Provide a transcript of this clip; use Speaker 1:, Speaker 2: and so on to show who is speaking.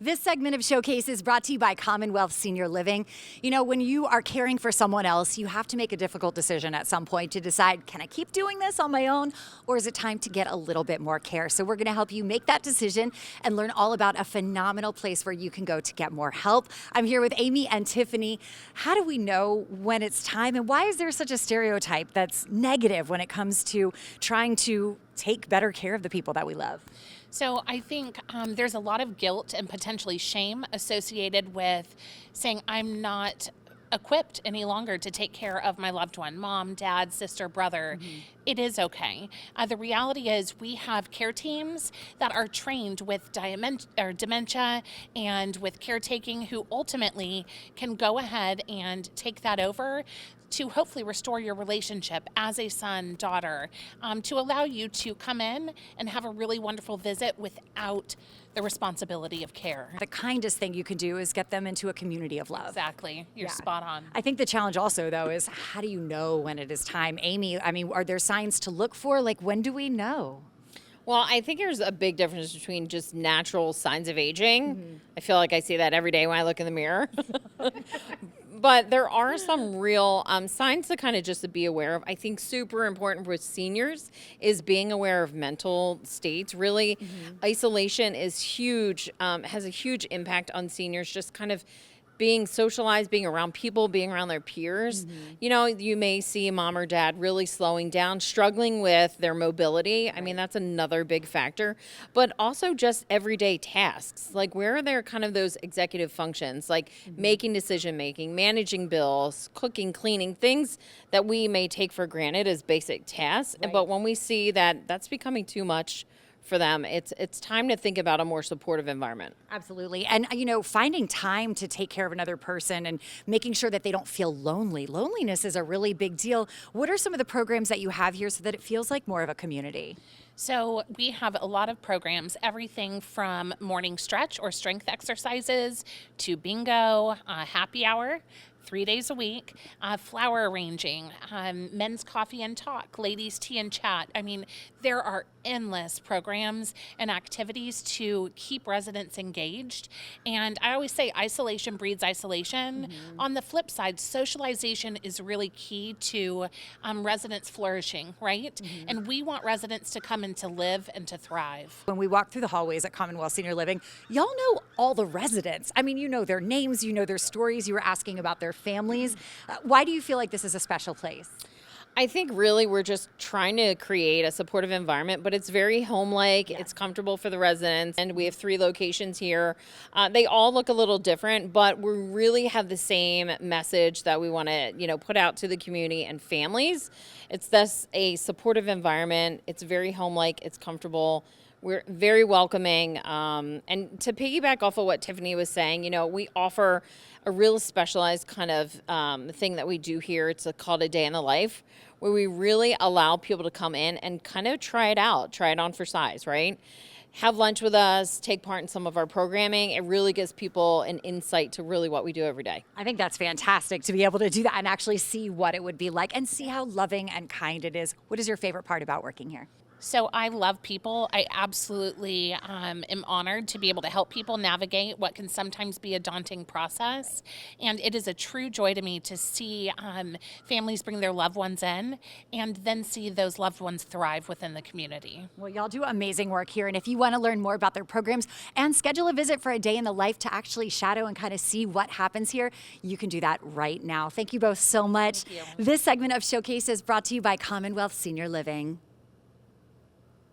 Speaker 1: This segment of Showcase is brought to you by Commonwealth Senior Living. You know, when you are caring for someone else, you have to make a difficult decision at some point to decide, can I keep doing this on my own, or is it time to get a little bit more care? So we're going to help you make that decision and learn all about a phenomenal place where you can go to get more help. I'm here with Amy and Tiffany. How do we know when it's time, and why is there such a stereotype that's negative when it comes to trying to take better care of the people that we love?
Speaker 2: So I think there's a lot of guilt and potentially shame associated with saying I'm not equipped any longer to take care of my loved one, mom, dad, sister, brother. It is okay. The reality is we have care teams that are trained with dementia and with caretaking who ultimately can go ahead and take that over to hopefully restore your relationship as a son, daughter, to allow you to come in and have a really wonderful visit without the responsibility of care.
Speaker 1: The kindest thing you can do is get them into a community of love.
Speaker 2: Exactly. You're spot on.
Speaker 1: I think the challenge also, though, is how do you know when it is time? Amy, I mean, are there signs to look for? Like, when do we know?
Speaker 3: Well, I think there's a big difference between just natural signs of aging. I feel like I see that every day when I look in the mirror. But there are some real signs to kind of just to be aware of. I think super important for seniors is being aware of mental states. Really, isolation is huge, has a huge impact on seniors, just kind of being socialized, being around people, being around their peers. You know, you may see mom or dad really slowing down, struggling with their mobility. I mean, that's another big factor. But also just everyday tasks. Like, where are there kind of those executive functions, like making decision making, managing bills, cooking, cleaning, things that we may take for granted as basic tasks. But when we see that that's becoming too much for them, it's time to think about a more supportive environment.
Speaker 1: Absolutely. And, you know, finding time to take care of another person and making sure that they don't feel lonely. Loneliness is a really big deal. What are some of the programs that you have here so that it feels like more of a community?
Speaker 2: So we have a lot of programs, everything from morning stretch or strength exercises to bingo, happy hour, 3 days a week, flower arranging, men's coffee and talk, ladies tea and chat. I mean, there are endless programs and activities to keep residents engaged. And I always say isolation breeds isolation. On the flip side, socialization is really key to residents flourishing, right? And we want residents to come in to live and to thrive.
Speaker 1: When we walk through the hallways at Commonwealth Senior Living, y'all know all the residents. I mean, you know their names, you know their stories. You were asking about their families. Why do you feel like this is a special place?
Speaker 3: I think really we're just trying to create a supportive environment, but it's very home-like. It's comfortable for the residents, and we have 3 locations here. They all look a little different, but we really have the same message that we want to, you know, put out to the community and families. It's thus a supportive environment. It's very home-like. It's comfortable. We're very welcoming. And to piggyback off of what Tiffany was saying, you know, we offer a real specialized kind of thing that we do here. It's called a day in the life, where we really allow people to come in and kind of try it out, try it on for size, right? Have lunch with us, take part in some of our programming. It really gives people an insight to really what we do every day.
Speaker 1: I think that's fantastic to be able to do that and actually see what it would be like and see how loving and kind it is. What is your favorite part about working here?
Speaker 2: So I love people. I absolutely am honored to be able to help people navigate what can sometimes be a daunting process. And it is a true joy to me to see families bring their loved ones in and then see those loved ones thrive within the community.
Speaker 1: Well, y'all do amazing work here. And if you want to learn more about their programs and schedule a visit for a day in the life to actually shadow and kind of see what happens here, you can do that right now. Thank you both so much.
Speaker 2: Thank you.
Speaker 1: This segment of Showcase is brought to you by Commonwealth Senior Living.